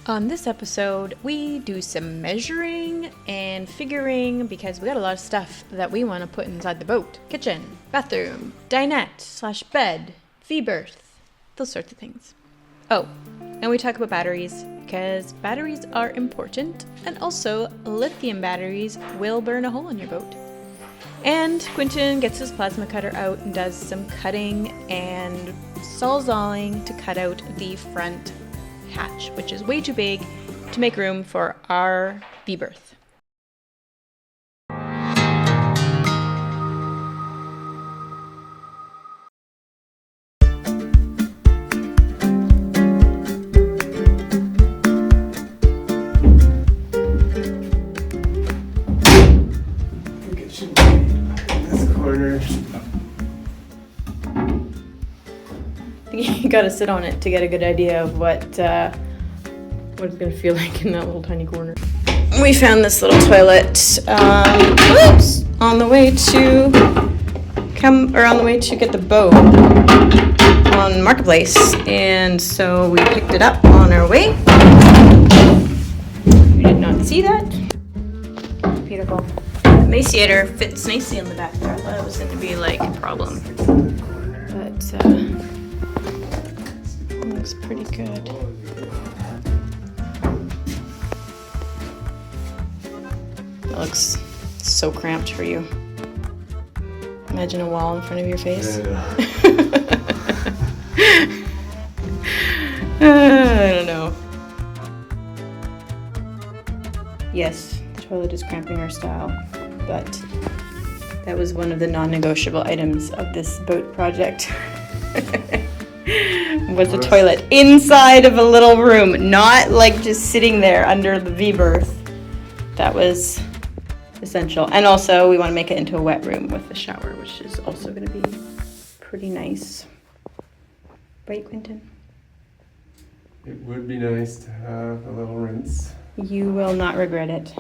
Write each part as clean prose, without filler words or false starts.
On this episode, we do some measuring and figuring because we got a lot of stuff that we want to put inside the boat. Kitchen, bathroom, dinette/bed, V-berth, those sorts of things. Oh, and we talk about batteries because batteries are important, and also lithium batteries will burn a hole in your boat. And Quinton gets his plasma cutter out and does some cutting and sawsalling to cut out the front hatch, which is way too big to make room for our V-berth. I think it should be in this corner. I think you gotta sit on it to get a good idea of what it's gonna feel like in that little tiny corner. We found this little toilet on the way to get the boat on Marketplace, and so we picked it up on our way. You did not see that. Beautiful. The emaciator fits nicely in the back there. I thought it was going to be like a problem, but it looks pretty good. That looks so cramped for you. Imagine a wall in front of your face. I don't know. Yes, the toilet is cramping our style, but that was one of the non-negotiable items of this boat project. Was a toilet inside of a little room, not like just sitting there under the V-berth. That was essential. And also we want to make it into a wet room with a shower, which is also going to be pretty nice. Right, Quinton? It would be nice to have a little rinse. You will not regret it.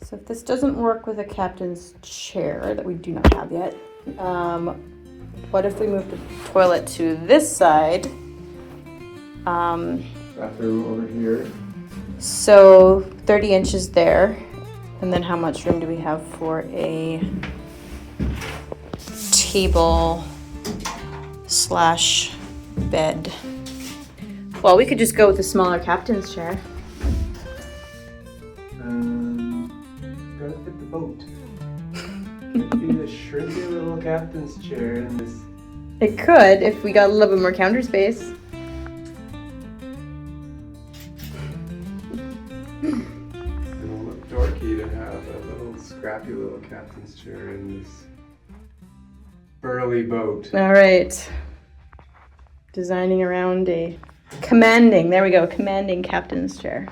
So if this doesn't work with a captain's chair that we do not have yet, what if we move the toilet to this side? Bathroom over here. So 30 inches there. And then how much room do we have for a table/bed? Well, we could just go with a smaller captain's chair. Gotta fit the boat. It'd be a shrinky little captain's chair in this. It could if we got a little bit more counter space. It'll look dorky to have a little scrappy little captain's chair in this burly boat. All right. Designing around a commanding captain's chair.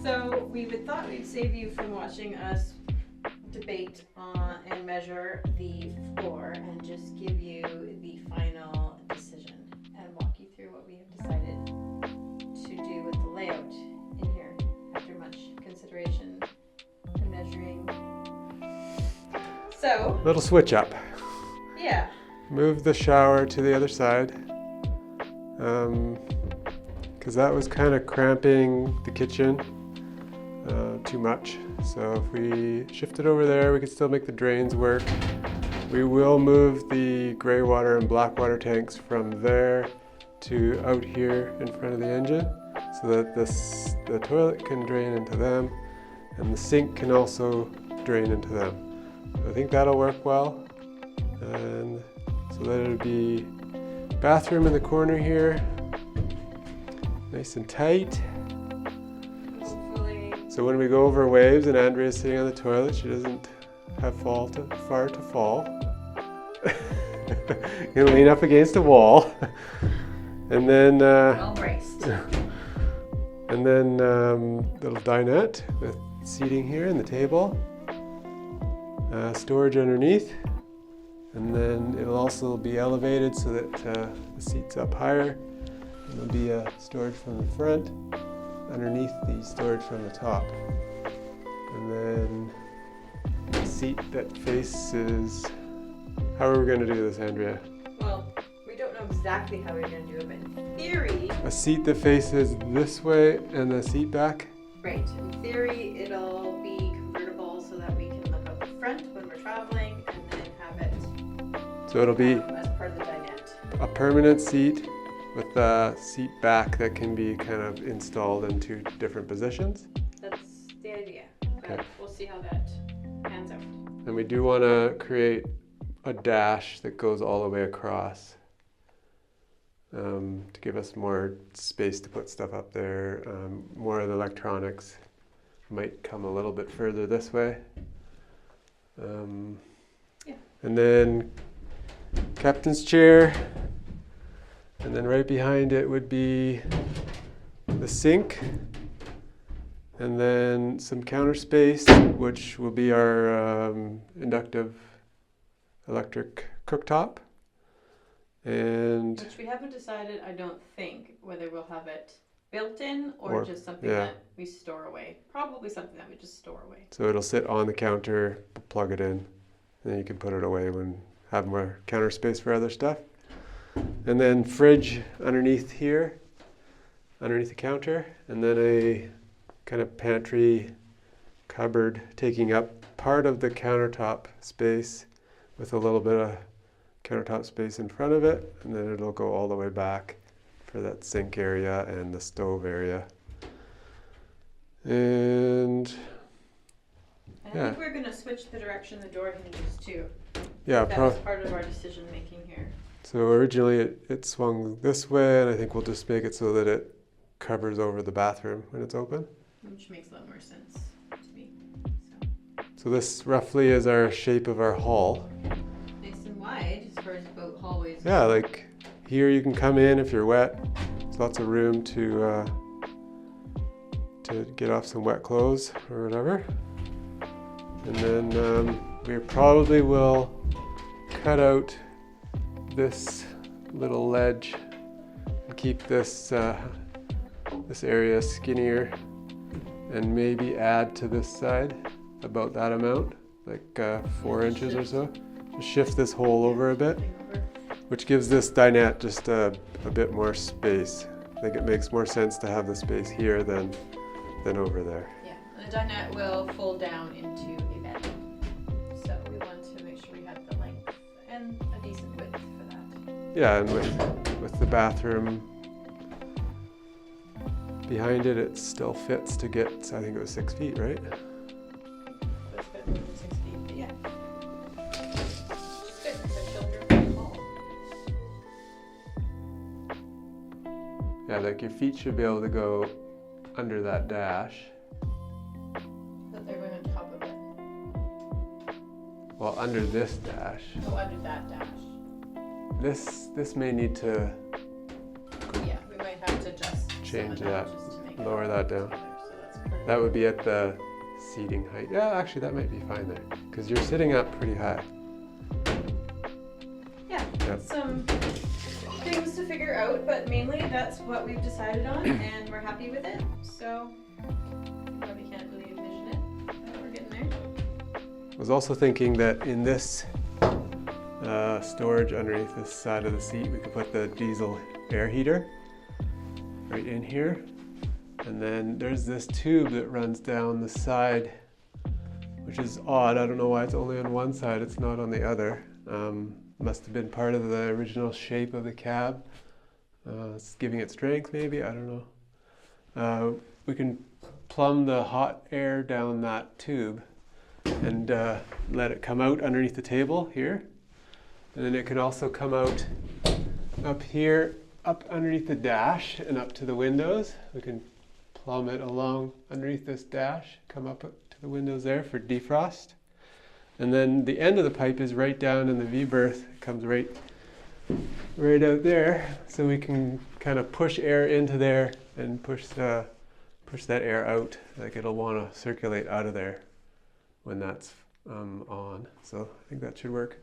So we thought we'd save you from watching us debate and measure the floor and just give you the final decision and walk you through what we have decided to do with the layout in here after much consideration and measuring. So, Little switch up. yeah. Move the shower to the other side. Because that was kind of cramping the kitchen too much. So if we shift it over there, we can still make the drains work. We will move the gray water and black water tanks from there to out here in front of the engine so that the toilet can drain into them and the sink can also drain into them. So I think that'll work well. And so that it'll be bathroom in the corner here, nice and tight. Hopefully. So when we go over waves and Andrea's sitting on the toilet, she doesn't have far to fall. You lean up against a wall, and then Well braced. and then little dinette with seating here and the table, storage underneath. And then it'll also be elevated so that the seat's up higher. And there'll be a storage from the front, underneath the storage from the top. And then the seat that faces... How are we going to do this, Andrea? Well, we don't know exactly how we're going to do it, but in theory... A seat that faces this way and a seat back? Right. In theory, it'll be convertible so that we can look out the front when we're traveling and then have it So it'll be as part of the dinette. a permanent seat with a seat back that can be kind of installed in two different positions. That's the idea. But Okay. we'll see how that pans out. And we do want to create a dash that goes all the way across to give us more space to put stuff up there. More of the electronics might come a little bit further this way. Yeah. And then captain's chair. And then right behind it would be the sink. And then some counter space, which will be our inductive electric cooktop. And Which we haven't decided, I don't think, whether we'll have it built in or just something yeah. that we store away. Probably something that we just store away. So it'll sit on the counter, plug it in, and then you can put it away when have more counter space for other stuff. And then fridge underneath here, underneath the counter, and then a kind of pantry cupboard taking up part of the countertop space with a little bit of countertop space in front of it, and then it'll go all the way back for that sink area and the stove area. And I yeah. think we're going to switch the direction the door hinges too. Yeah, That was part of our decision making here. so originally it swung this way, and I think we'll just make it so that it covers over the bathroom when it's open. Which makes a lot more sense to me. So this roughly is our shape of our hall. Nice and wide as far as boat hallways Yeah, go. like here you can come in if you're wet. There's lots of room to get off some wet clothes or whatever. And then we probably will cut out this little ledge and keep this this area skinnier, and maybe add to this side about that amount, like 4 inches or so. Just shift this hole over a bit, which gives this dinette just a bit more space. I think it makes more sense to have the space here than over there. Yeah, and the dinette will fold down into a bed. So we want to make sure we have the length and a decent width for that. Yeah, and with the bathroom behind it, it still fits to get, I think it was 6 feet, right? That's good, more than 6 feet, but yeah. It's good, it's a children's hall. Yeah, like your feet should be able to go under that dash. But they're going on top of it. Well, under this dash. Oh, under that dash. This may need to Yeah, we might have to just change some of that, just to make lower it that down. together, so that's perfect. That would be at the seating height. Yeah, actually that might be fine there, because you're sitting up pretty high. Yeah, Yep. some things to figure out, but mainly that's what we've decided on, and we're happy with it. So you probably can't really envision it, but we're getting there. I was also thinking that in this storage underneath this side of the seat, we could put the diesel air heater right in here. And then there's this tube that runs down the side, which is odd. I don't know why it's only on one side, it's not on the other. Must have been part of the original shape of the cab. It's giving it strength maybe, I don't know. We can plumb the hot air down that tube and let it come out underneath the table here. And then it can also come out up here, up underneath the dash and up to the windows. We can plumb it along underneath this dash, come up to the windows there for defrost. And then the end of the pipe is right down in the V-berth. It comes right out there, so we can kind of push air into there and push that air out. Like it'll want to circulate out of there when that's on. So I think that should work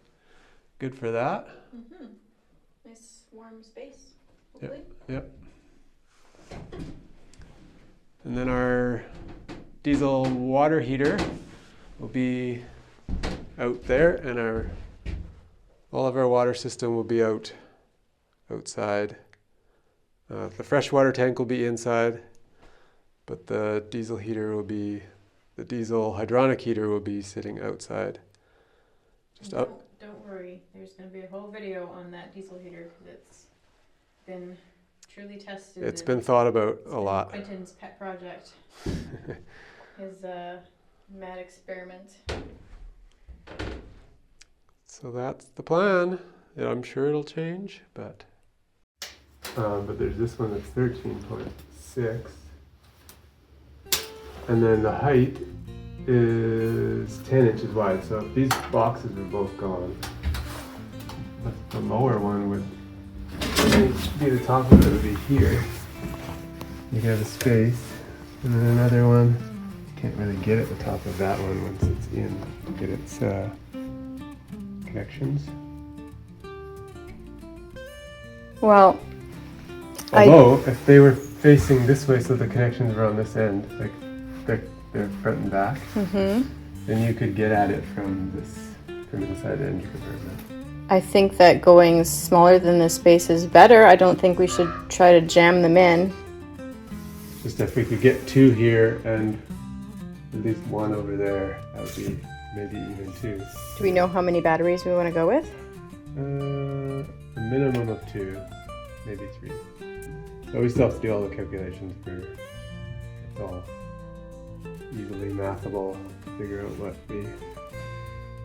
good for that. Mm-hmm. Nice warm space, hopefully. Yep. And then our diesel water heater will be out there, and all of our water system will be out outside. The freshwater tank will be inside, but the diesel hydronic heater will be sitting outside. Just up. Don't worry, there's going to be a whole video on that diesel heater because it's been truly tested. It's been thought about a lot. Quinton's pet project. His mad experiment. So that's the plan. Yeah, I'm sure it'll change, but there's this one that's 13.6, and then the height is 10 inches wide. So if these boxes are both gone, the lower one would be the top of it would be here. You can have a space, and then another one. You can't really get at the top of that one once it's in. Get its connections. Well, although if they were facing this way, so the connections were on this end, like they're front and back, then you could get at it from inside the engine compartment. I think that going smaller than this space is better. I don't think we should try to jam them in. Just if we could get two here and at least one over there, that would be maybe even two. Do we know how many batteries we want to go with? A minimum of 2, maybe 3. But we still have to do all the calculations it's all easily mathable to figure out what we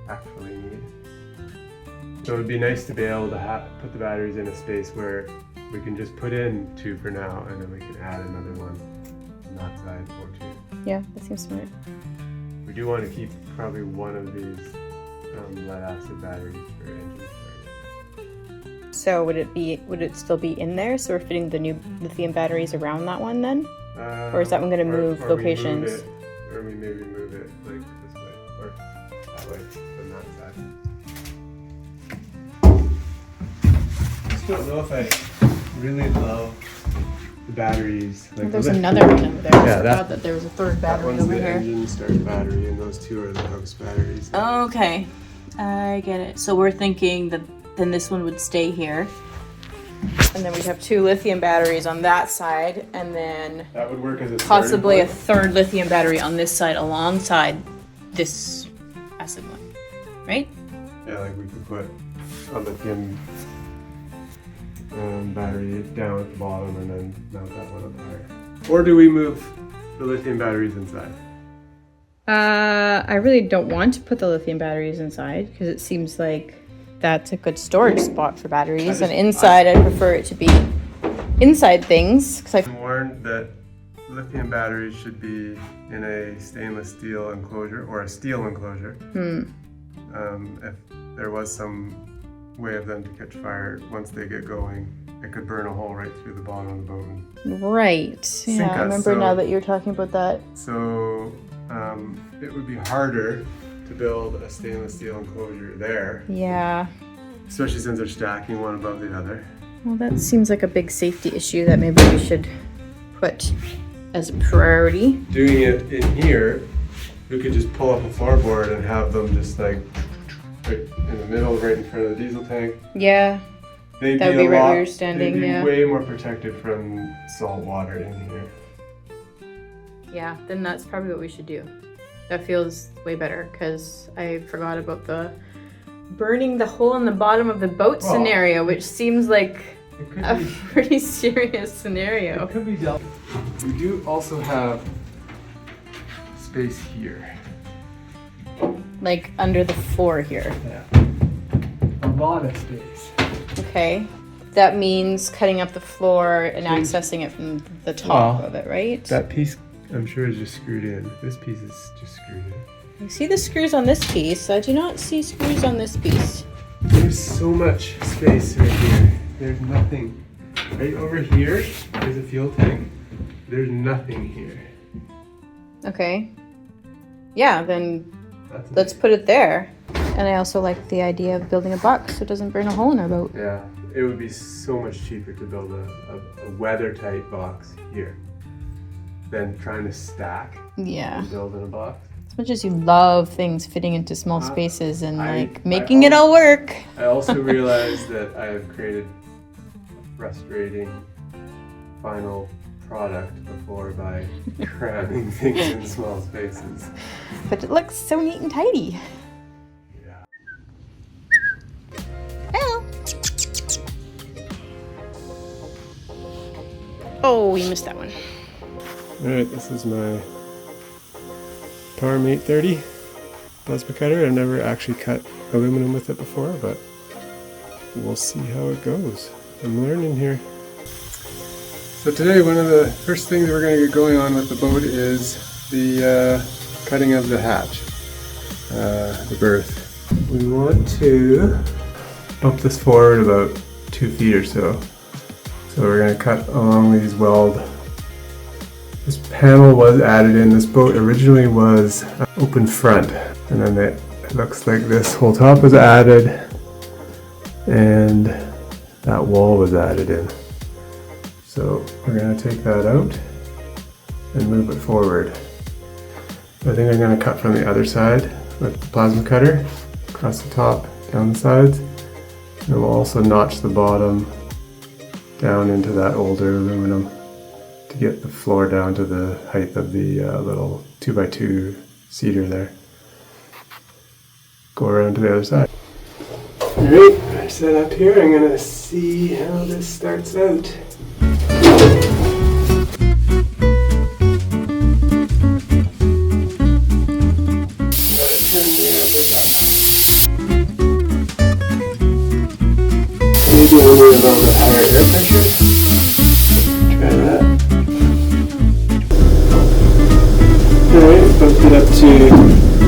actually need. So it would be nice to be able to put the batteries in a space where we can just put in 2 for now, and then we can add another one on that side or 2. Yeah, that seems smart. We do want to keep probably one of these lead acid batteries for engine. So would it still be in there? So we're fitting the new lithium batteries around that one then? Or is that one going to move locations? Or we maybe move it like this way, or that way from that side. I just don't know if I really love the batteries. Like There's another one over there. Yeah, I forgot that there was a third battery that one's over the here. engine start battery, and those 2 are the house batteries. Okay, I get it. So we're thinking that then this one would stay here. And then we'd have 2 lithium batteries on that side, and then That would work as a possibly a starting third lithium battery on this side alongside this acid one, right? point. Yeah, like we could put a lithium battery down at the bottom and then mount that one up higher. Or do we move the lithium batteries inside? I really don't want to put the lithium batteries inside because it seems like that's a good storage spot for batteries. And inside, I'd prefer it to be inside things. I'm warned that lithium batteries should be in a stainless steel enclosure or a steel enclosure. If there was some way of them to catch fire once they get going, it could burn a hole right through the bottom of the boat. Right. Yeah, I remember now that you're talking about that. So it would be harder to build a stainless steel enclosure there. Yeah. Especially since they're stacking one above the other. Well, that seems like a big safety issue that maybe we should put as a priority. Doing it in here, we could just pull up a floorboard and have them just like right in the middle, right in front of the diesel tank. Yeah. They'd That would be right where you're standing, they'd be yeah. way more protected from salt water in here. Yeah, then that's probably what we should do. That feels way better because I forgot about the burning the hole in the bottom of the boat scenario, which seems like a pretty serious scenario. It could be dealt. We do also have space here. Like under the floor here. Yeah. A lot of space. Okay. That means cutting up the floor and accessing it from the top of it, right? That piece, I'm sure, is just screwed in. This piece is just screwed in. I see the screws on this piece. I do not see screws on this piece. There's so much space right here. There's nothing. Right over here, there's a fuel tank. There's nothing here. Okay. Yeah, then That's let's put it there. And I also like the idea of building a box so it doesn't burn a hole in our boat. Yeah, it would be so much cheaper to build a weather-tight box here than trying to stack Yeah. and build in a box. As much as you love things fitting into small spaces and I making it all work. I also realized that I have created frustrating final product before by cramming things in small spaces. But it looks so neat and tidy. Yeah. Hello. Oh, you missed that one. Alright, this is my Power Mate 30 plasma cutter. I've never actually cut aluminum with it before, but we'll see how it goes. I'm learning here. So today, one of the first things we're going to get going on with the boat is the cutting of the hatch, the berth. We want to bump this forward about 2 feet or so. So we're going to cut along these weld. This panel was added in. This boat originally was open front, and then it looks like this whole top was added, and that wall was added in. So we're going to take that out and move it forward. I think I'm going to cut from the other side with the plasma cutter, across the top, down the sides, and we'll also notch the bottom down into that older aluminum to get the floor down to the height of the little 2x2 seater there. Go around to the other side. Alright, I set up here. I'm going to see how this starts out. Maybe we'll need a little bit higher air pressure. Try that. Alright, bumped it up to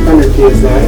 100 psi.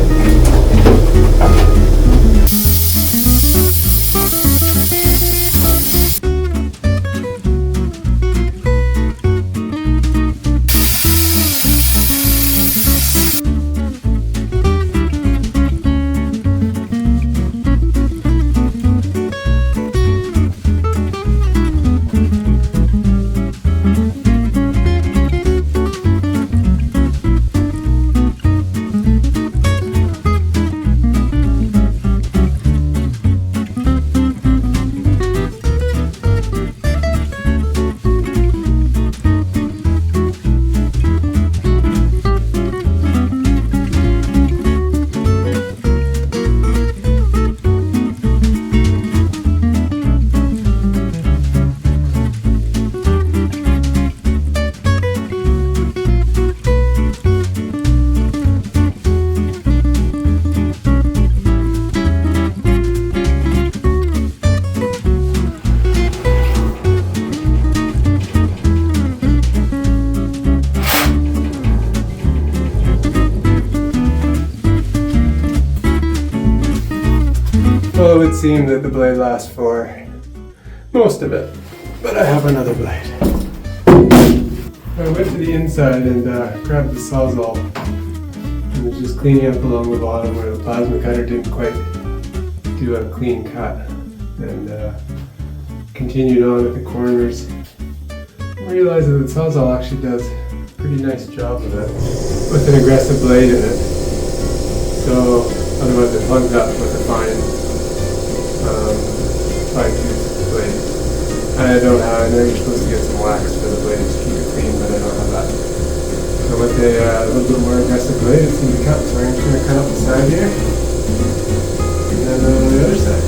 Well, it would seem that the blade lasts for most of it, but I have another blade. I went to the inside and grabbed the sawzall and was just cleaning up along the bottom where the plasma cutter didn't quite do a clean cut, and continued on at the corners. I realized that the sawzall actually does a pretty nice job of it with an aggressive blade in it, so otherwise it plugs up with a fine tooth blade. I don't have, I know you're supposed to get some wax for the blade to keep it clean, but I don't have that. So with a little bit more aggressive blade, it seems to cut, so I'm just going to cut up the side here, and then the other side.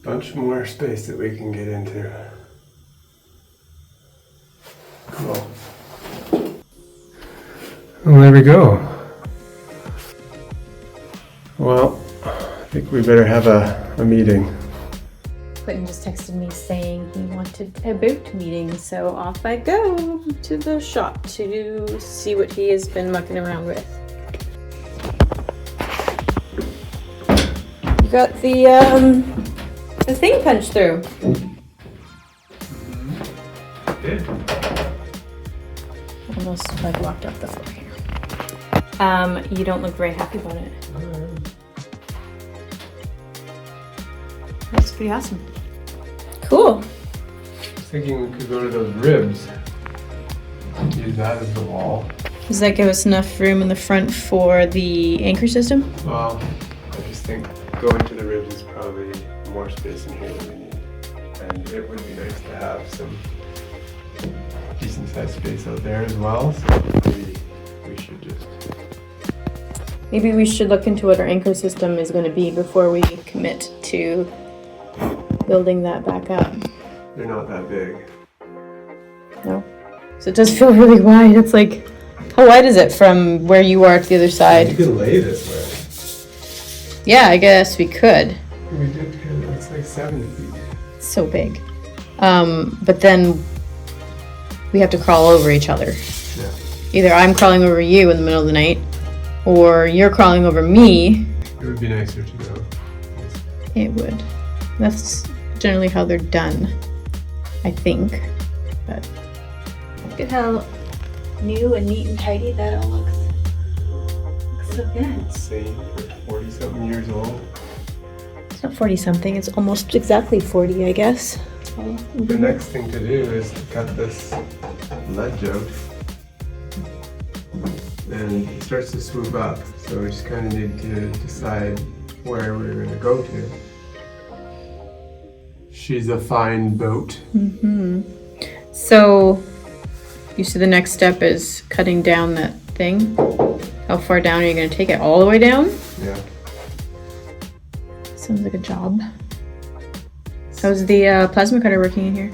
Bunch more space that we can get into. Cool. Well, there we go. Well, I think we better have a meeting. Quinton just texted me saying he wanted a boat meeting, so off I go to the shop to see what he has been mucking around with. You got the thing punched through. Did? Almost like walked up the floor here. You don't look very happy about it. pretty awesome. Cool. I was thinking we could go to those ribs. Use that as the wall. Does that give us enough room in the front for the anchor system? Well, I just think going to the ribs is probably more space in here than we need. And it would be nice to have some decent sized space out there as well. So maybe we should just... Maybe we should look into what our anchor system is going to be before we commit to building that back up. They're not that big. No? So it does feel really wide. It's like, how wide is it from where you are to the other You side? could lay this way. Yeah, I guess we could. We did, it's like 7 feet. It's so big. But then we have to crawl over each other. Yeah. Either I'm crawling over you in the middle of the night, or you're crawling over me. It would be nicer to go. It would. That's generally how they're done, I think. But look at how new and neat and tidy that all looks. Looks so good. Insane for 40 something years old. It's not 40 something, it's almost exactly 40, I guess. The next thing to do is to cut this ledge out. And it starts to swoop up, so we just kind of need to decide where we're going to go to. She's a fine boat. Mm-hmm. So, you see the next step is cutting down that thing. How far down are you going to take it? All the way down? Yeah. Sounds like a job. How's the plasma cutter working in here?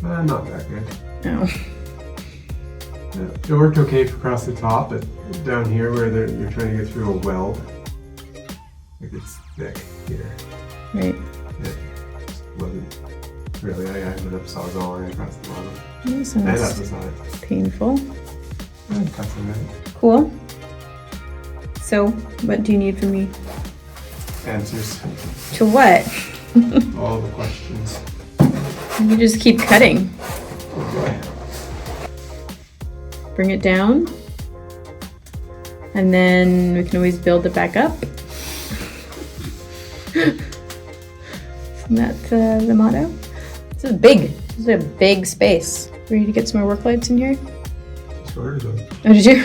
Not that good. No. It worked okay across the top, but down here where you're trying to get through a weld, like it's thick here. Right. It just wasn't really, I ended up sawsalling across the bottom. That And sounds up the side. painful. And cut some in. Cool. So, what do you need from me? Answers. To what? All the questions. You just keep cutting. Okay. Bring it down. And then we can always build it back up. Isn't that the motto? This is big. This is a big space. Ready to get some more work lights in here? Sort of. Oh, did you?